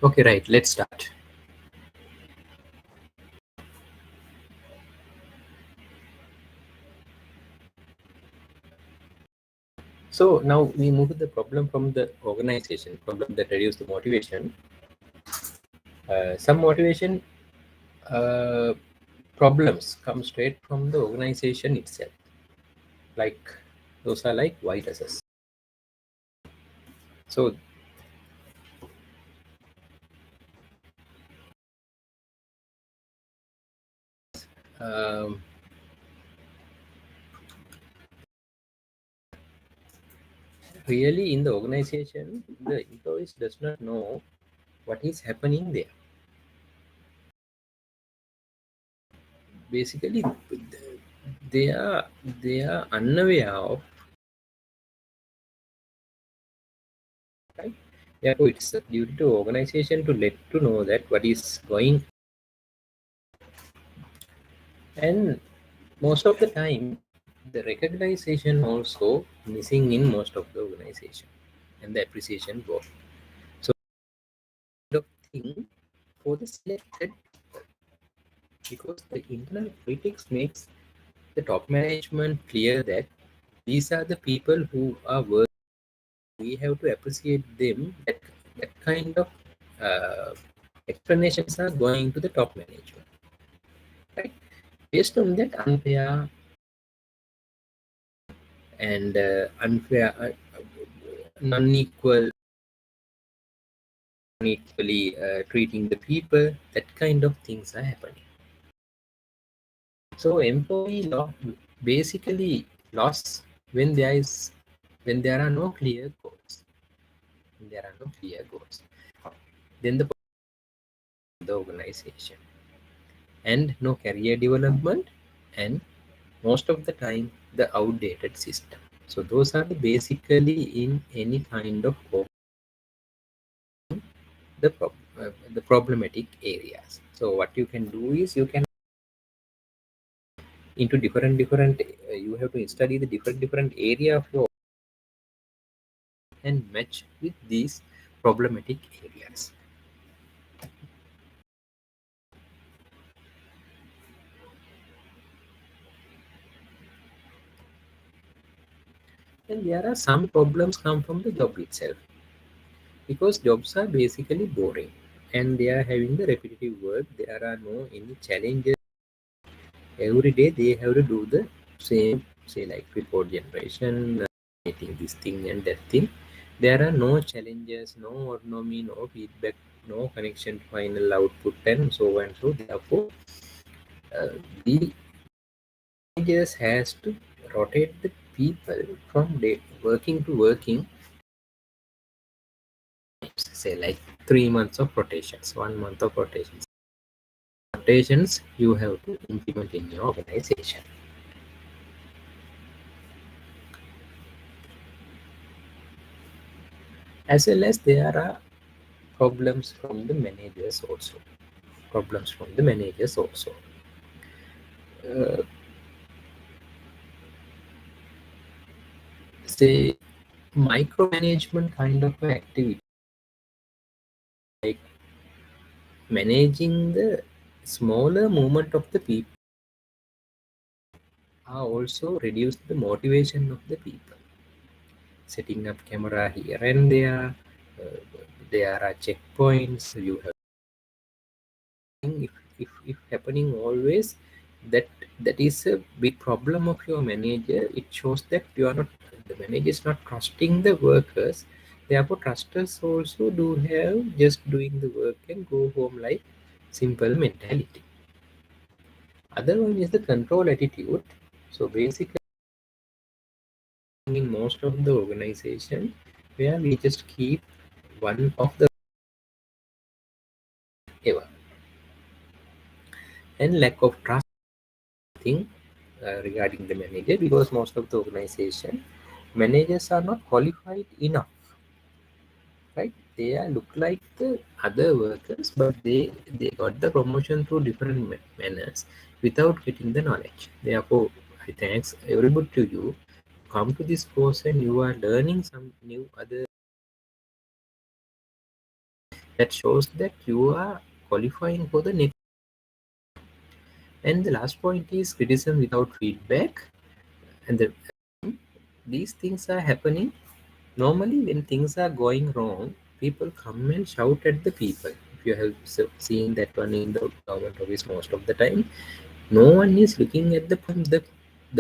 Okay, right. Let's start. So now we move to the problem from the organization, problem that reduce the motivation. Some motivation uh, problems come straight from the organization itself. Like those are like viruses. So um, really in the organization, the employees does not know what is happening there. Basically, they are they are unaware of, right? Therefore, it's a duty to organization to let to know that what is going. And most of the time, the recognition also missing in most of the organization and the appreciation board. So the thing for the selected, because the internal politics makes the top management clear that these are the people who are working. We have to appreciate them. That kind of uh, explanations are going to the top management, right? Based on that unfair and unfair, non-equal, unequally treating the people, that kind of things are happening. So employee law basically loss when there are no clear goals. When there are no clear goals, then the organization and no career development, and most of the time the outdated system. So those are the basically in any kind of the problematic areas. So what you can do is you can into different you have to study the different area of your and match with these problematic areas. And there are some problems come from the job itself, because jobs are basically boring and they are having the repetitive work. There are no any challenges. Every day they have to do the same, say like report generation, meeting this thing and that thing. There are no challenges, no autonomy, no feedback, no connection to final output, and so on. So therefore the managers has to rotate the people from day working to working, say like 3 months of rotations, 1 month of rotations you have to implement in your organization. As well as there are problems from the managers also. Problems from the managers also. uh, Say micromanagement kind of activity, like managing the smaller movement of the people, are also reduce the motivation of the people. Setting up camera here and there, uh, there are checkpoints you have. If happening always, that that is a big problem of your manager. It shows that you are not, the manager is not trusting the workers. Therefore trusters also do have just doing the work and go home like simple mentality. Other one is the control attitude. So basically in most of the organization, where we just keep one of the ever, and lack of trust thing regarding the manager, because most of the organization managers are not qualified enough, right? They are look like the other workers, but they got the promotion through different manners without getting the knowledge. Therefore I thanks everybody to you come to this course and you are learning some new other That shows that you are qualifying for the next. And the last point is criticism without feedback. And these things are happening normally when things are going wrong. People come and shout at the people. If you have seen that one in the government office, most of the time, no one is looking at the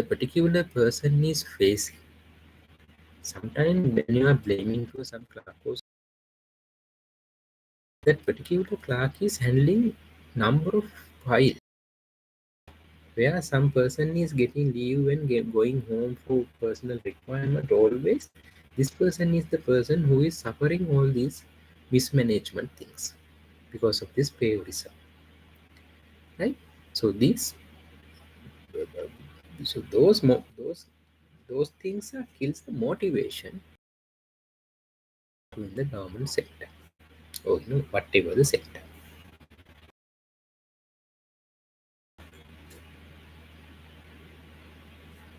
particular person is facing. Sometimes when you are blaming for some clerk, or that particular clerk is handling number of files, where some person is getting leave and going home for personal requirement. Always this person is the person who is suffering all these mismanagement things because of this favorism, right? So these so those things are kills the motivation in the government sector, or whatever the sector.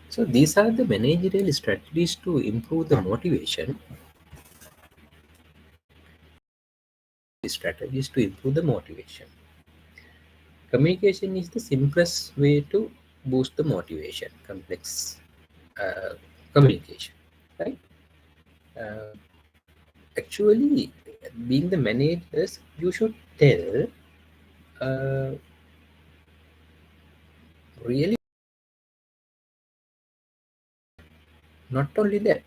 So these are the managerial strategies to improve the motivation. Strategies to improve the motivation. Communication is the simplest way to boost the motivation. Complex uh, communication, right? Uh, Actually, being the managers, you should tell uh, really not only that,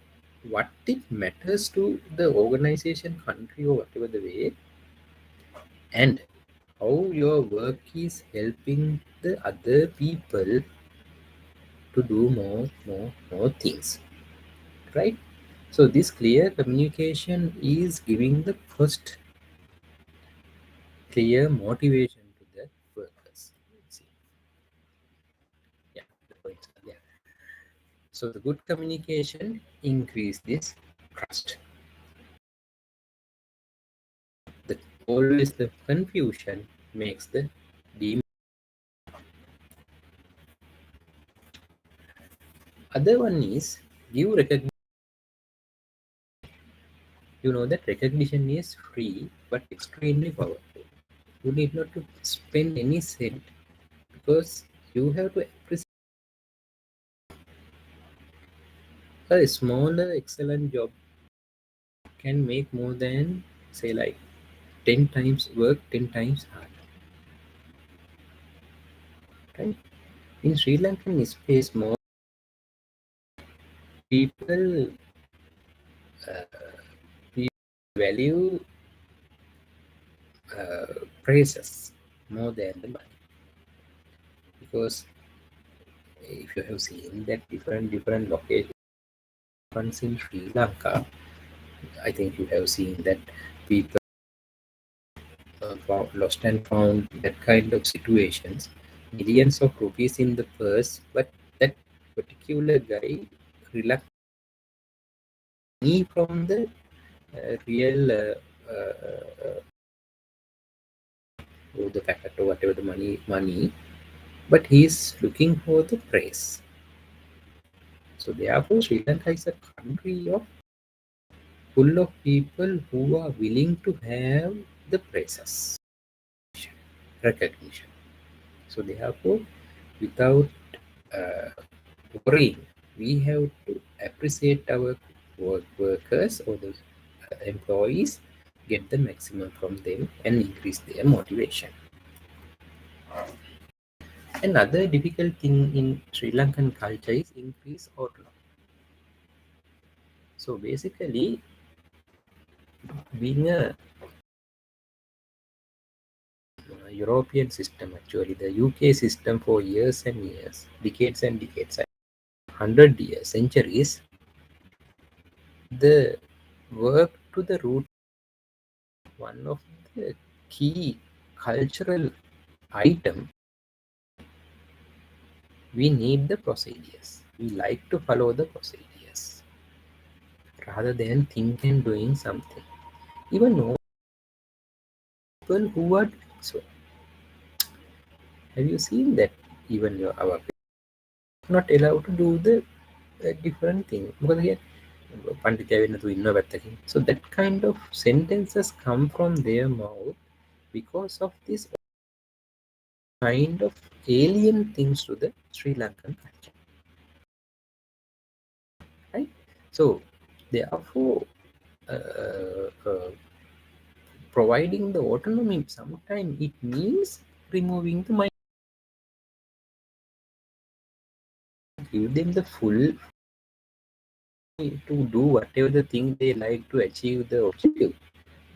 what it matters to the organization, country, or whatever the way, and how your work is helping the other people to do more things, right? So this clear communication is giving the first clear motivation to the workers. See, yeah, the points are there. So the good communication increase this trust. The always the confusion makes the dem. Other one is give recognition. You know that recognition is free but extremely powerful. You need not to spend any cent, because you have to appreciate a smaller excellent job can make more than, say, like 10 times work 10 times hard, right? In Sri Lankan space, more people, people value praises more than the money, because if you have seen that different locations in Sri Lanka, I think you have seen that people lost and found, that kind of situations, millions of rupees in the purse, but that particular guy reluctant from the real or the packet or whatever the money, but he's looking for the praise. So therefore, Sri Lanka is a country of full of people who are willing to have the praises, recognition. So therefore, without uh, worrying, we have to appreciate our workers or the employees, get the maximum from them, and increase their motivation. Another difficult thing in Sri Lankan culture is increase outlook. So basically, being a European system, actually the UK system for years and years, decades and decades, 100 years, centuries, the work to the root, one of the key cultural item, we need the procedures. We like to follow the procedures rather than think and doing something. Even know people who are doing so. Have you seen that even our not allowed to do the different thing? Because here, Panditya Vinadu inno pettaki. So that kind of sentences come from their mouth because of this kind of alien things to the Sri Lankan culture, right? So therefore, providing the autonomy sometimes it means removing the mind, give them the full to do whatever the thing they like to achieve the objective.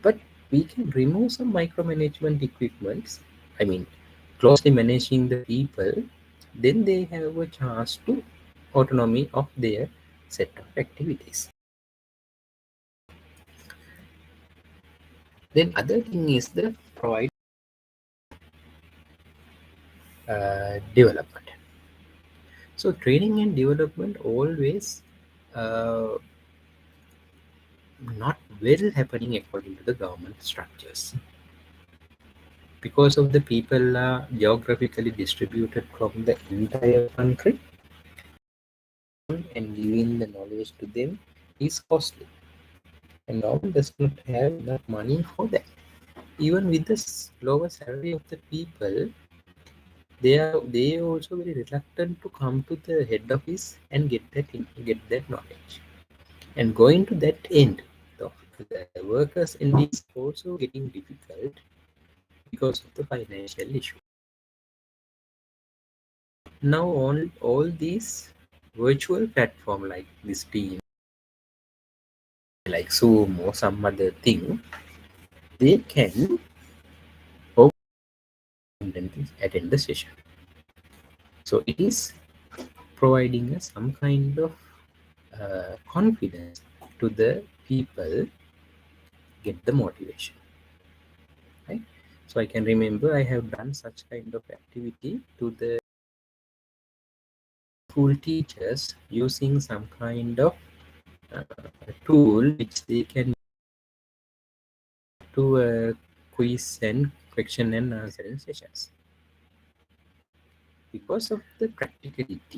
But we can remove some micromanagement equipments, I mean closely managing the people, then they have a chance to autonomy of their set of activities. Then other thing is the provide development. So training and development always uh, not well happening according to the government structures, because of the people are geographically distributed from the entire country, and giving the knowledge to them is costly, and government does not have enough money for that. Even with the lower salary of the people, they are also very reluctant to come to the head office and get that knowledge. And going to that end, the workers end is also getting difficult because of the financial issue. Now all these virtual platform like this team, like Zoom or some other thing, they can attend the session. So it is providing us some kind of confidence to the people, get the motivation, right? So I can remember I have done such kind of activity to the school teachers using some kind of uh, tool which they can do a quiz and question and answering sessions. Because of the practicality